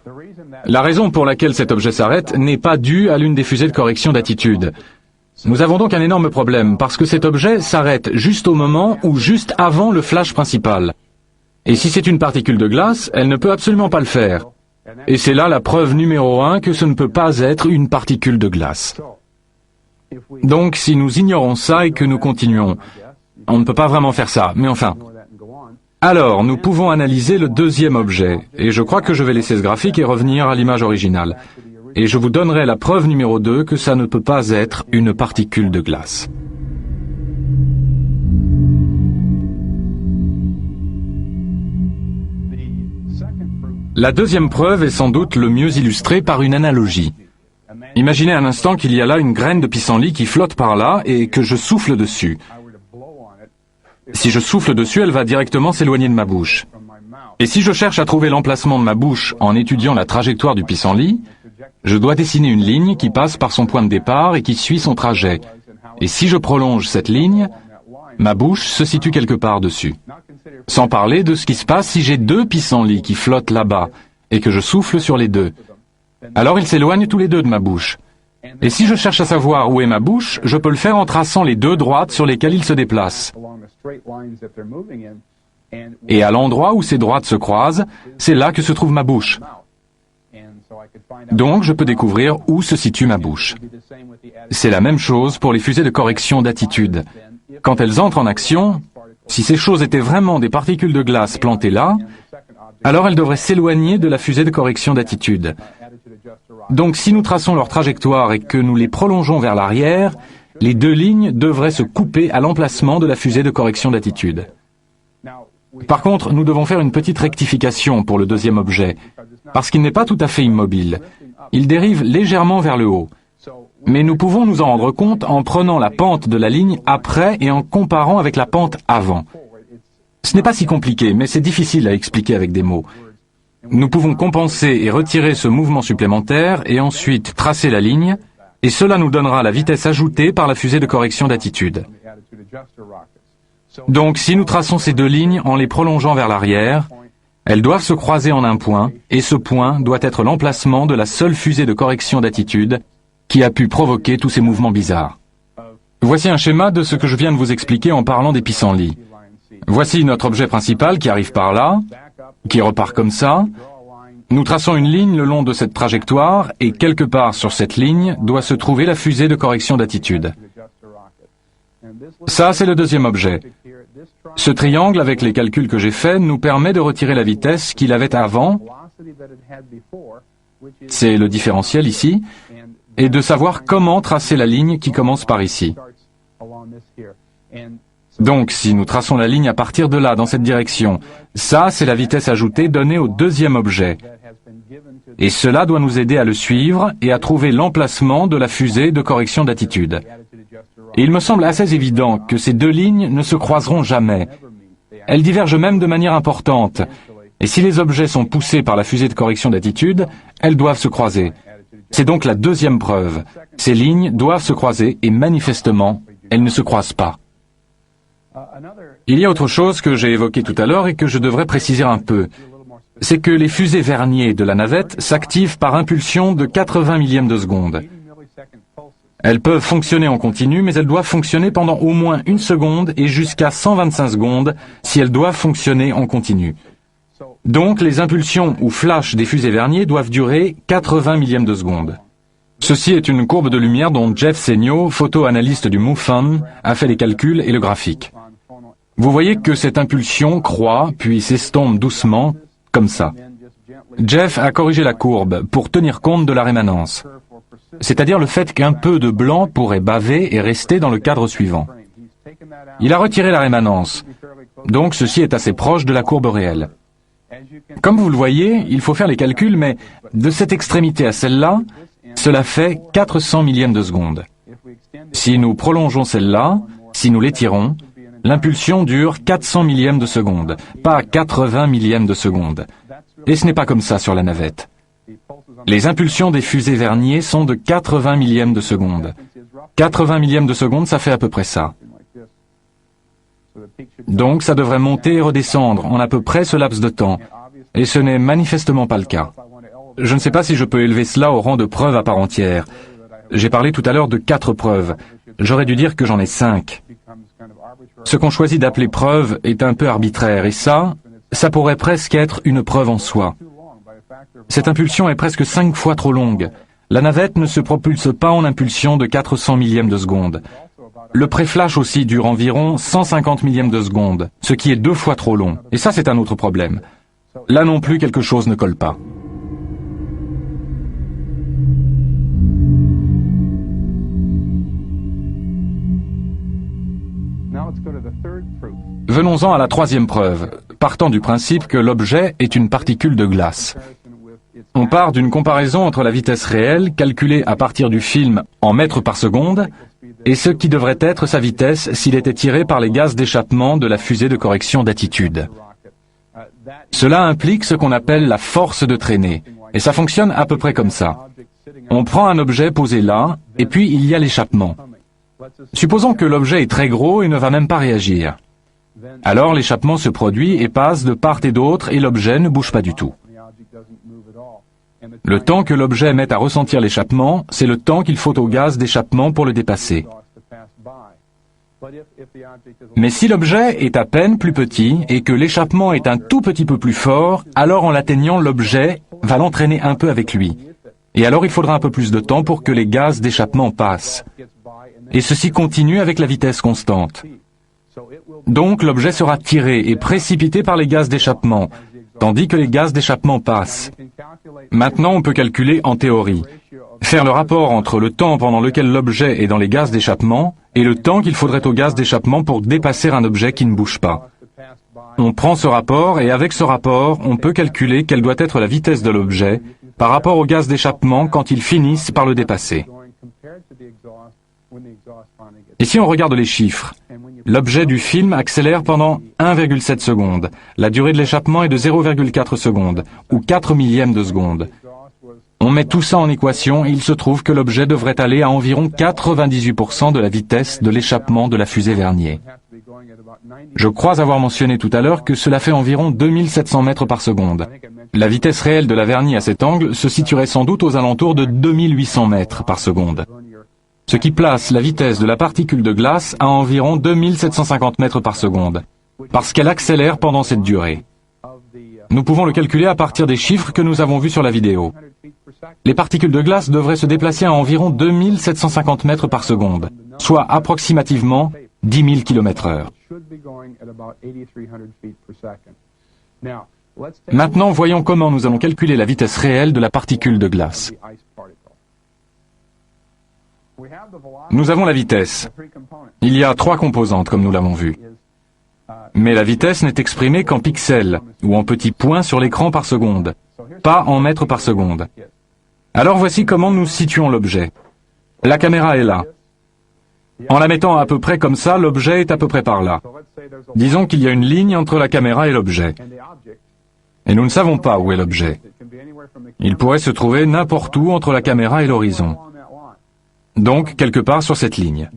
La raison pour laquelle cet objet s'arrête n'est pas due à l'une des fusées de correction d'attitude. Nous avons donc un énorme problème, parce que cet objet s'arrête juste au moment ou juste avant le flash principal. Et si c'est une particule de glace, elle ne peut absolument pas le faire. Et c'est là la preuve numéro 1 que ce ne peut pas être une particule de glace. Donc, si nous ignorons ça et que nous continuons, on ne peut pas vraiment faire ça, mais enfin. Alors, nous pouvons analyser le deuxième objet, et je crois que je vais laisser ce graphique et revenir à l'image originale. Et je vous donnerai la preuve numéro 2 que ça ne peut pas être une particule de glace. La deuxième preuve est sans doute le mieux illustrée par une analogie. Imaginez un instant qu'il y a là une graine de pissenlit qui flotte par là et que je souffle dessus. Si je souffle dessus, elle va directement s'éloigner de ma bouche. Et si je cherche à trouver l'emplacement de ma bouche en étudiant la trajectoire du pissenlit, je dois dessiner une ligne qui passe par son point de départ et qui suit son trajet. Et si je prolonge cette ligne, ma bouche se situe quelque part dessus. Sans parler de ce qui se passe si j'ai 2 pissenlits qui flottent là-bas et que je souffle sur les 2. Alors ils s'éloignent tous les 2 de ma bouche. Et si je cherche à savoir où est ma bouche, je peux le faire en traçant les 2 droites sur lesquelles ils se déplacent. Et à l'endroit où ces droites se croisent, c'est là que se trouve ma bouche. Donc je peux découvrir où se situe ma bouche. C'est la même chose pour les fusées de correction d'attitude. Quand elles entrent en action, Si ces choses étaient vraiment des particules de glace plantées là, alors elles devraient s'éloigner de la fusée de correction d'attitude. Donc si nous traçons leur trajectoire et que nous les prolongeons vers l'arrière, les deux lignes devraient se couper à l'emplacement de la fusée de correction d'attitude. Par contre, nous devons faire une petite rectification pour le deuxième objet, parce qu'il n'est pas tout à fait immobile. Il dérive légèrement vers le haut. Mais nous pouvons nous en rendre compte en prenant la pente de la ligne après et en comparant avec la pente avant. Ce n'est pas si compliqué, mais c'est difficile à expliquer avec des mots. Nous pouvons compenser et retirer ce mouvement supplémentaire et ensuite tracer la ligne, et cela nous donnera la vitesse ajoutée par la fusée de correction d'attitude. Donc si nous traçons ces deux lignes en les prolongeant vers l'arrière, elles doivent se croiser en un point, et ce point doit être l'emplacement de la seule fusée de correction d'attitude qui a pu provoquer tous ces mouvements bizarres. Voici un schéma de ce que je viens de vous expliquer en parlant des pissenlits. Voici notre objet principal qui arrive par là, qui repart comme ça. Nous traçons une ligne le long de cette trajectoire et quelque part sur cette ligne doit se trouver la fusée de correction d'attitude. Ça, c'est le deuxième objet. Ce triangle, avec les calculs que j'ai faits, nous permet de retirer la vitesse qu'il avait avant, c'est le différentiel ici, et de savoir comment tracer la ligne qui commence par ici. Donc, si nous traçons la ligne à partir de là, dans cette direction, ça, c'est la vitesse ajoutée donnée au deuxième objet. Et cela doit nous aider à le suivre et à trouver l'emplacement de la fusée de correction d'attitude. Et il me semble assez évident que ces deux lignes ne se croiseront jamais. Elles divergent même de manière importante. Et si les objets sont poussés par la fusée de correction d'attitude, elles doivent se croiser. C'est donc la deuxième preuve. Ces lignes doivent se croiser et manifestement, elles ne se croisent pas. Il y a autre chose que j'ai évoqué tout à l'heure et que je devrais préciser un peu. C'est que les fusées verniers de la navette s'activent par impulsion de 80 millièmes de seconde. Elles peuvent fonctionner en continu, mais elles doivent fonctionner pendant au moins 1 seconde et jusqu'à 125 secondes si elles doivent fonctionner en continu. Donc, les impulsions ou flashs des fusées verniers doivent durer 80 millièmes de seconde. Ceci est une courbe de lumière dont Jeff Seigno, photo-analyste du MUFON, a fait les calculs et le graphique. Vous voyez que cette impulsion croît, puis s'estompe doucement, comme ça. Jeff a corrigé la courbe pour tenir compte de la rémanence, c'est-à-dire le fait qu'un peu de blanc pourrait baver et rester dans le cadre suivant. Il a retiré la rémanence, donc ceci est assez proche de la courbe réelle. Comme vous le voyez, il faut faire les calculs, mais de cette extrémité à celle-là, cela fait 400 millièmes de seconde. Si nous prolongeons celle-là, si nous l'étirons, l'impulsion dure 400 millièmes de seconde, pas 80 millièmes de seconde. Et ce n'est pas comme ça sur la navette. Les impulsions des fusées verniers sont de 80 millièmes de seconde. 80 millièmes de seconde, ça fait à peu près ça. Donc ça devrait monter et redescendre en à peu près ce laps de temps. Et ce n'est manifestement pas le cas. Je ne sais pas si je peux élever cela au rang de preuve à part entière. J'ai parlé tout à l'heure de 4 preuves. J'aurais dû dire que j'en ai 5. Ce qu'on choisit d'appeler preuve est un peu arbitraire, et ça pourrait presque être une preuve en soi. Cette impulsion est presque 5 fois trop longue. La navette ne se propulse pas en impulsion de 400 millièmes de seconde. Le pré-flash aussi dure environ 150 millièmes de seconde, ce qui est 2 fois trop long. Et ça, c'est un autre problème. Là non plus, quelque chose ne colle pas. Venons-en à la troisième preuve, partant du principe que l'objet est une particule de glace. On part d'une comparaison entre la vitesse réelle, calculée à partir du film en mètres par seconde, et ce qui devrait être sa vitesse s'il était tiré par les gaz d'échappement de la fusée de correction d'attitude. Cela implique ce qu'on appelle la force de traînée, et ça fonctionne à peu près comme ça. On prend un objet posé là, et puis il y a l'échappement. Supposons que l'objet est très gros et ne va même pas réagir. Alors l'échappement se produit et passe de part et d'autre et l'objet ne bouge pas du tout. Le temps que l'objet met à ressentir l'échappement, c'est le temps qu'il faut au gaz d'échappement pour le dépasser. Mais si l'objet est à peine plus petit et que l'échappement est un tout petit peu plus fort, alors en l'atteignant, l'objet va l'entraîner un peu avec lui. Et alors il faudra un peu plus de temps pour que les gaz d'échappement passent. Et ceci continue avec la vitesse constante. Donc l'objet sera tiré et précipité par les gaz d'échappement, tandis que les gaz d'échappement passent. Maintenant, on peut calculer en théorie. Faire le rapport entre le temps pendant lequel l'objet est dans les gaz d'échappement et le temps qu'il faudrait aux gaz d'échappement pour dépasser un objet qui ne bouge pas. On prend ce rapport et avec ce rapport, on peut calculer quelle doit être la vitesse de l'objet par rapport aux gaz d'échappement quand ils finissent par le dépasser. Et si on regarde les chiffres, l'objet du film accélère pendant 1,7 secondes. La durée de l'échappement est de 0,4 secondes, ou 4 millièmes de seconde. On met tout ça en équation et il se trouve que l'objet devrait aller à environ 98% de la vitesse de l'échappement de la fusée Vernier. Je crois avoir mentionné tout à l'heure que cela fait environ 2700 mètres par seconde. La vitesse réelle de la Vernier à cet angle se situerait sans doute aux alentours de 2800 mètres par seconde. Ce qui place la vitesse de la particule de glace à environ 2750 mètres par seconde, parce qu'elle accélère pendant cette durée. Nous pouvons le calculer à partir des chiffres que nous avons vus sur la vidéo. Les particules de glace devraient se déplacer à environ 2750 mètres par seconde, soit approximativement 10 000 km/h. Maintenant, voyons comment nous allons calculer la vitesse réelle de la particule de glace. Nous avons la vitesse. Il y a 3 composantes, comme nous l'avons vu. Mais la vitesse n'est exprimée qu'en pixels, ou en petits points sur l'écran par seconde, pas en mètres par seconde. Alors voici comment nous situons l'objet. La caméra est là. En la mettant à peu près comme ça, l'objet est à peu près par là. Disons qu'il y a une ligne entre la caméra et l'objet. Et nous ne savons pas où est l'objet. Il pourrait se trouver n'importe où entre la caméra et l'horizon. Donc, quelque part sur cette ligne.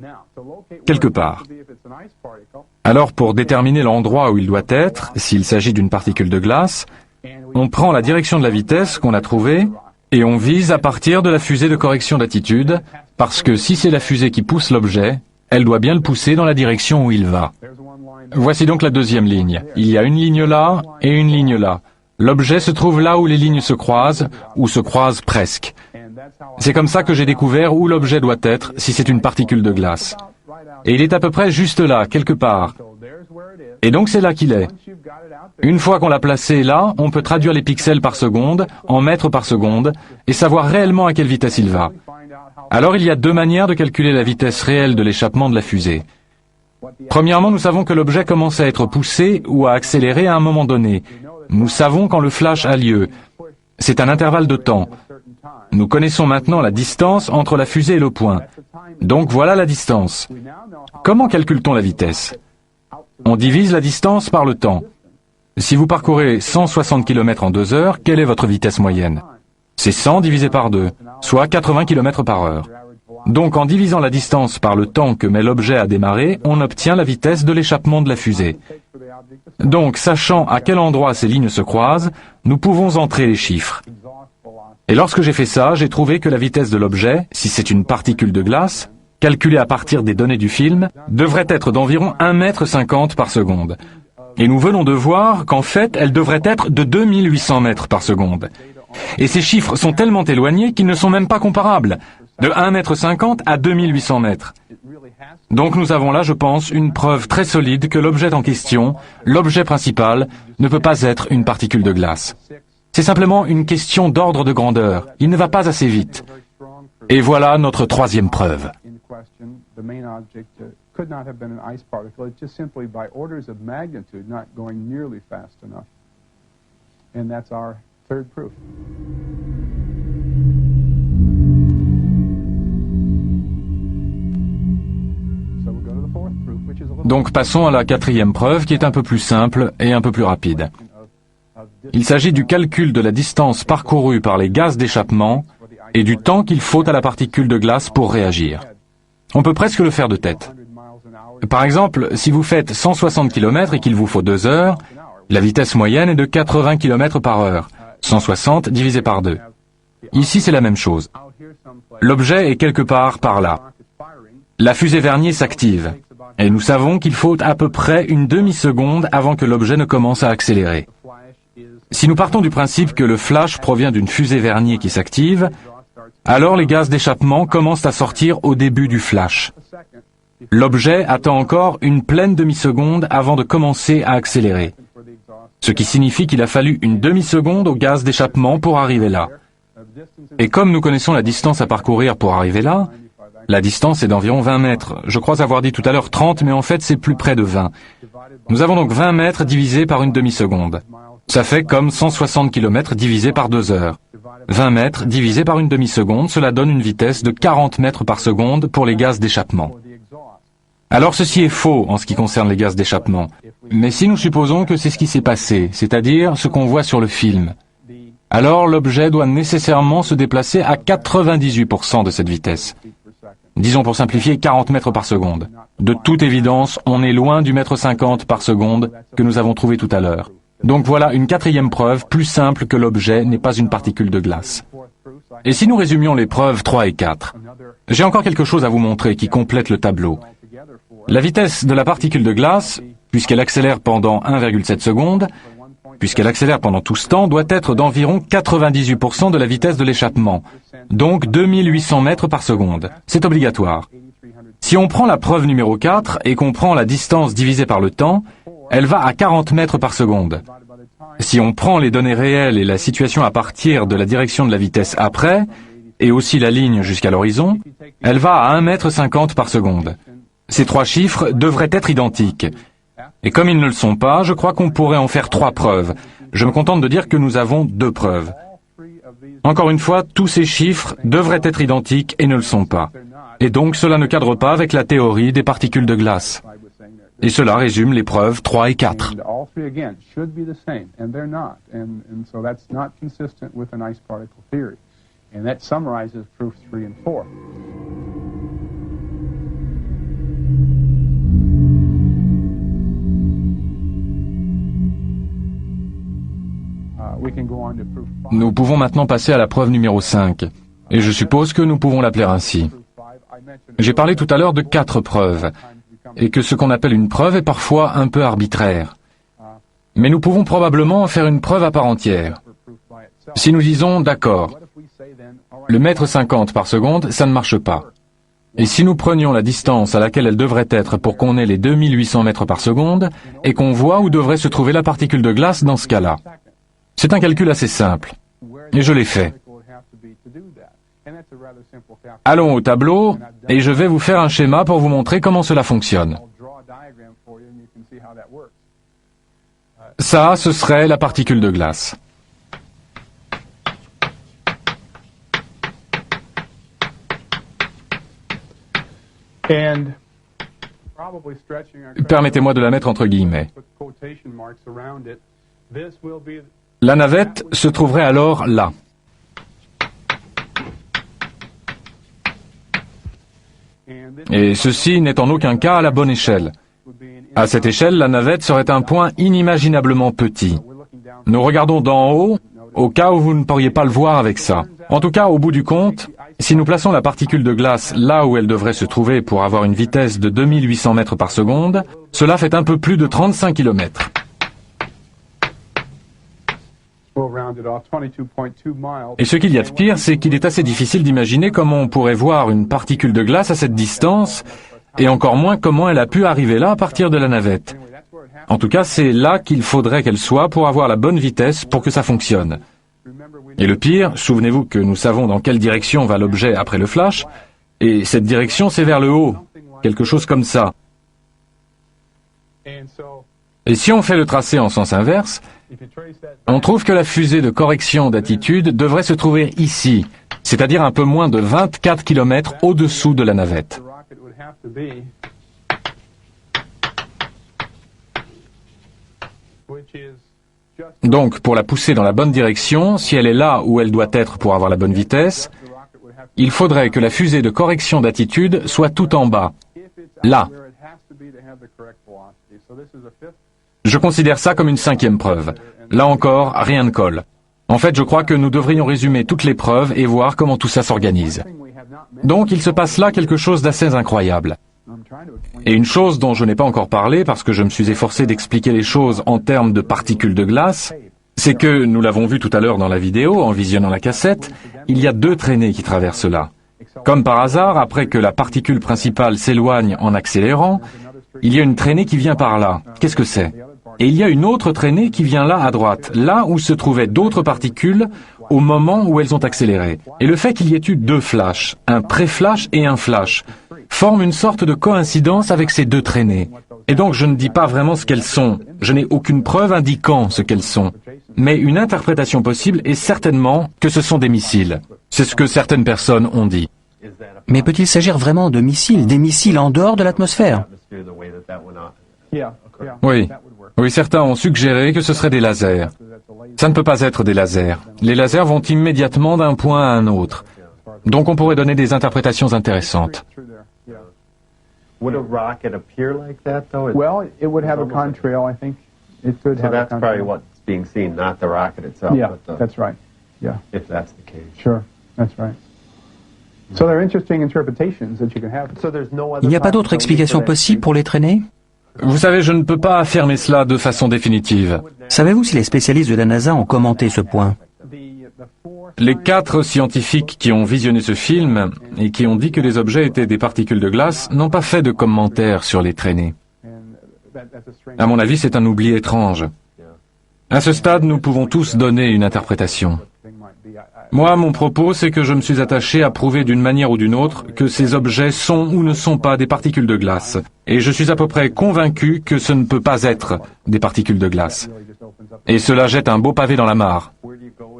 Quelque part. Alors, pour déterminer l'endroit où il doit être, s'il s'agit d'une particule de glace, on prend la direction de la vitesse qu'on a trouvée et on vise à partir de la fusée de correction d'attitude, parce que si c'est la fusée qui pousse l'objet, elle doit bien le pousser dans la direction où il va. Voici donc la deuxième ligne. Il y a une ligne là et une ligne là. L'objet se trouve là où les lignes se croisent, ou se croisent presque. C'est comme ça que j'ai découvert où l'objet doit être si c'est une particule de glace. Et il est à peu près juste là, quelque part. Et donc c'est là qu'il est. Une fois qu'on l'a placé là, on peut traduire les pixels par seconde, en mètres par seconde, et savoir réellement à quelle vitesse il va. Alors il y a 2 manières de calculer la vitesse réelle de l'échappement de la fusée. Premièrement, nous savons que l'objet commence à être poussé ou à accélérer à un moment donné. Nous savons quand le flash a lieu. C'est un intervalle de temps. Nous connaissons maintenant la distance entre la fusée et le point. Donc voilà la distance. Comment calcule-t-on la vitesse? On divise la distance par le temps. Si vous parcourez 160 km en 2 heures, quelle est votre vitesse moyenne? C'est 100 divisé par 2, soit 80 km par heure. Donc en divisant la distance par le temps que met l'objet à démarrer, on obtient la vitesse de l'échappement de la fusée. Donc, sachant à quel endroit ces lignes se croisent, nous pouvons entrer les chiffres. Et lorsque j'ai fait ça, j'ai trouvé que la vitesse de l'objet, si c'est une particule de glace, calculée à partir des données du film, devrait être d'environ 1,50 m par seconde. Et nous venons de voir qu'en fait, elle devrait être de 2800 mètres par seconde. Et ces chiffres sont tellement éloignés qu'ils ne sont même pas comparables, de 1,50 m à 2800 mètres. Donc nous avons là, je pense, une preuve très solide que l'objet en question, l'objet principal, ne peut pas être une particule de glace. C'est simplement une question d'ordre de grandeur. Il ne va pas assez vite. Et voilà notre 3e preuve. Donc passons à la 4e preuve qui est un peu plus simple et un peu plus rapide. Il s'agit du calcul de la distance parcourue par les gaz d'échappement et du temps qu'il faut à la particule de glace pour réagir. On peut presque le faire de tête. Par exemple, si vous faites 160 km et qu'il vous faut 2 heures, la vitesse moyenne est de 80 km par heure, 160 divisé par 2. Ici, c'est la même chose. L'objet est quelque part par là. La fusée Vernier s'active, et nous savons qu'il faut à peu près une demi-seconde avant que l'objet ne commence à accélérer. Si nous partons du principe que le flash provient d'une fusée Vernier qui s'active, alors les gaz d'échappement commencent à sortir au début du flash. l'objet attend encore une pleine demi-seconde avant de commencer à accélérer. Ce qui signifie qu'il a fallu une demi-seconde au gaz d'échappement pour arriver là. Et comme nous connaissons la distance à parcourir pour arriver là, la distance est d'environ 20 mètres. Je crois avoir dit tout à l'heure 30, mais en fait c'est plus près de 20. Nous avons donc 20 mètres divisé par une demi-seconde. Ça fait comme 160 km divisé par 2 heures. 20 mètres divisé par une demi-seconde, cela donne une vitesse de 40 mètres par seconde pour les gaz d'échappement. Alors ceci est faux en ce qui concerne les gaz d'échappement. Mais si nous supposons que c'est ce qui s'est passé, c'est-à-dire ce qu'on voit sur le film, alors l'objet doit nécessairement se déplacer à 98% de cette vitesse. Disons pour simplifier 40 mètres par seconde. De toute évidence, on est loin du mètre 50 par seconde que nous avons trouvé tout à l'heure. Donc voilà une quatrième preuve plus simple que l'objet n'est pas une particule de glace. Et si nous résumions les preuves 3 et 4, j'ai encore quelque chose à vous montrer qui complète le tableau. La vitesse de la particule de glace, puisqu'elle accélère pendant 1,7 secondes, puisqu'elle accélère pendant tout ce temps, doit être d'environ 98% de la vitesse de l'échappement, donc 2800 mètres par seconde. C'est obligatoire. Si on prend la preuve numéro 4 et qu'on prend la distance divisée par le temps, elle va à 40 mètres par seconde. Si on prend les données réelles et la situation à partir de la direction de la vitesse après, et aussi la ligne jusqu'à l'horizon, elle va à 1,50 m par seconde. Ces trois chiffres devraient être identiques. Et comme ils ne le sont pas, je crois qu'on pourrait en faire 3 preuves. Je me contente de dire que nous avons 2 preuves. Encore une fois, tous ces chiffres devraient être identiques et ne le sont pas. Et donc cela ne cadre pas avec la théorie des particules de glace. Et cela résume les preuves 3 et 4. Nous pouvons maintenant passer à la preuve numéro 5. Et je suppose que nous pouvons l'appeler ainsi. J'ai parlé tout à l'heure de 4 preuves, et que ce qu'on appelle une preuve est parfois un peu arbitraire. Mais nous pouvons probablement en faire une preuve à part entière. Si nous disons, d'accord, le mètre 50 par seconde, ça ne marche pas. Et si nous prenions la distance à laquelle elle devrait être pour qu'on ait les 2800 mètres par seconde, et qu'on voit où devrait se trouver la particule de glace dans ce cas-là. C'est un calcul assez simple, et je l'ai fait. Allons au tableau, et je vais vous faire un schéma pour vous montrer comment cela fonctionne. Ça, ce serait la particule de glace. Permettez-moi de la mettre entre guillemets. La navette se trouverait alors là. Et ceci n'est en aucun cas à la bonne échelle. À cette échelle, la navette serait un point inimaginablement petit. Nous regardons d'en haut, au cas où vous ne pourriez pas le voir avec ça. En tout cas, au bout du compte, si nous plaçons la particule de glace là où elle devrait se trouver pour avoir une vitesse de 2800 mètres par seconde, cela fait un peu plus de 35 km. Et ce qu'il y a de pire, c'est qu'il est assez difficile d'imaginer comment on pourrait voir une particule de glace à cette distance, et encore moins comment elle a pu arriver là à partir de la navette. En tout cas, c'est là qu'il faudrait qu'elle soit pour avoir la bonne vitesse pour que ça fonctionne. Et le pire, souvenez-vous que nous savons dans quelle direction va l'objet après le flash, et cette direction c'est vers le haut, quelque chose comme ça. Et si on fait le tracé en sens inverse, on trouve que la fusée de correction d'attitude devrait se trouver ici, c'est-à-dire un peu moins de 24 km au-dessous de la navette. Donc, pour la pousser dans la bonne direction, si elle est là où elle doit être pour avoir la bonne vitesse, il faudrait que la fusée de correction d'attitude soit tout en bas, là. Je considère ça comme une 5e preuve. Là encore, rien ne colle. En fait, je crois que nous devrions résumer toutes les preuves et voir comment tout ça s'organise. Donc, il se passe là quelque chose d'assez incroyable. Et une chose dont je n'ai pas encore parlé, parce que je me suis efforcé d'expliquer les choses en termes de particules de glace, c'est que, nous l'avons vu tout à l'heure dans la vidéo, en visionnant la cassette, il y a 2 traînées qui traversent là. Comme par hasard, après que la particule principale s'éloigne en accélérant, il y a une traînée qui vient par là. Qu'est-ce que c'est? Et il y a une autre traînée qui vient là à droite, là où se trouvaient d'autres particules au moment où elles ont accéléré. Et le fait qu'il y ait eu deux flashs, un pré-flash et un flash, forme une sorte de coïncidence avec ces deux traînées. Et donc je ne dis pas vraiment ce qu'elles sont, je n'ai aucune preuve indiquant ce qu'elles sont. Mais une interprétation possible est certainement que ce sont des missiles. C'est ce que certaines personnes ont dit. Mais peut-il s'agir vraiment de missiles, des missiles en dehors de l'atmosphère? Oui. Oui, certains ont suggéré que ce serait des lasers. Ça ne peut pas être des lasers. Les lasers vont immédiatement d'un point à un autre. Donc on pourrait donner des interprétations intéressantes. Would a rocket appear like that, though? Well, it would have a contrail, I think. It could have a contrail. So that's probably what's being seen, not the rocket itself. Yeah, that's right. Yeah. If that's the case. Sure, that's right. So there are interesting interpretations that you can have. So there's no other. Il n'y a pas d'autre explication possible pour les traînées? Vous savez, je ne peux pas affirmer cela de façon définitive. Savez-vous si les spécialistes de la NASA ont commenté ce point? Les 4 scientifiques qui ont visionné ce film et qui ont dit que les objets étaient des particules de glace n'ont pas fait de commentaires sur les traînées. À mon avis, c'est un oubli étrange. À ce stade, nous pouvons tous donner une interprétation. Moi, mon propos, c'est que je me suis attaché à prouver d'une manière ou d'une autre que ces objets sont ou ne sont pas des particules de glace. Et je suis à peu près convaincu que ce ne peut pas être des particules de glace. Et cela jette un beau pavé dans la mare.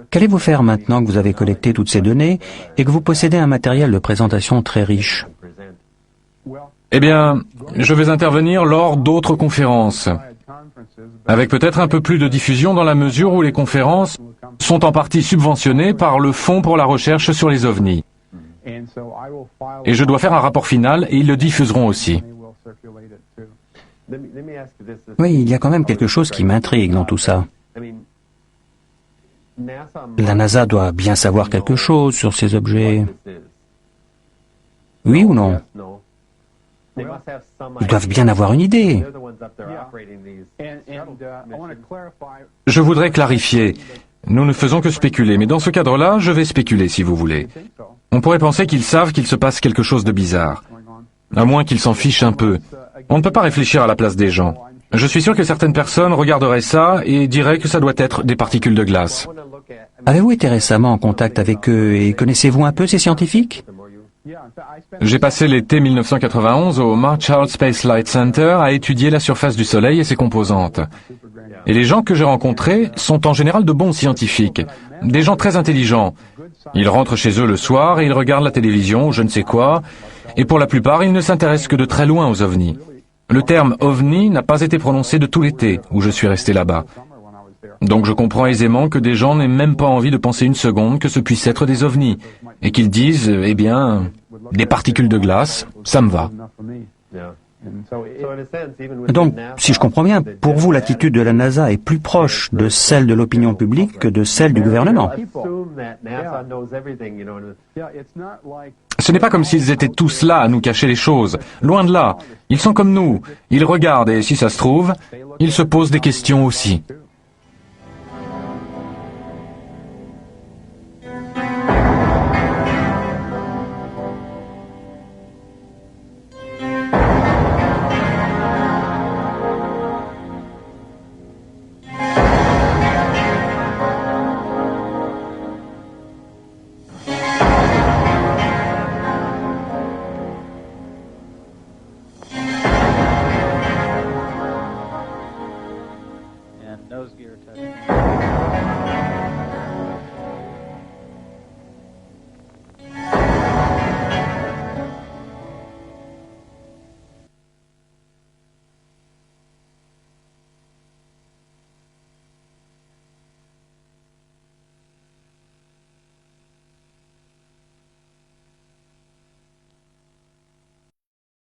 Qu'allez-vous faire maintenant que vous avez collecté toutes ces données et que vous possédez un matériel de présentation très riche? Eh bien, je vais intervenir lors d'autres conférences, avec peut-être un peu plus de diffusion dans la mesure où les conférences sont en partie subventionnées par le Fonds pour la recherche sur les ovnis. Et je dois faire un rapport final et ils le diffuseront aussi. Oui, il y a quand même quelque chose qui m'intrigue dans tout ça. La NASA doit bien savoir quelque chose sur ces objets. Oui ou non? Ils doivent bien avoir une idée. Je voudrais clarifier. Nous ne faisons que spéculer, mais dans ce cadre-là, je vais spéculer si vous voulez. On pourrait penser qu'ils savent qu'il se passe quelque chose de bizarre. À moins qu'ils s'en fichent un peu. On ne peut pas réfléchir à la place des gens. Je suis sûr que certaines personnes regarderaient ça et diraient que ça doit être des particules de glace. Avez-vous été récemment en contact avec eux et connaissez-vous un peu ces scientifiques? J'ai passé l'été 1991 au Marshall Space Flight Center à étudier la surface du Soleil et ses composantes. Et les gens que j'ai rencontrés sont en général de bons scientifiques, des gens très intelligents. Ils rentrent chez eux le soir et ils regardent la télévision ou je ne sais quoi, et pour la plupart, ils ne s'intéressent que de très loin aux ovnis. Le terme ovni n'a pas été prononcé de tout l'été où je suis resté là-bas. Donc je comprends aisément que des gens n'aient même pas envie de penser une seconde que ce puisse être des ovnis, et qu'ils disent, eh bien, des particules de glace, ça me va. Donc, si je comprends bien, pour vous, l'attitude de la NASA est plus proche de celle de l'opinion publique que de celle du gouvernement. Ce n'est pas comme s'ils étaient tous là à nous cacher les choses. Loin de là. Ils sont comme nous. Ils regardent et si ça se trouve, ils se posent des questions aussi.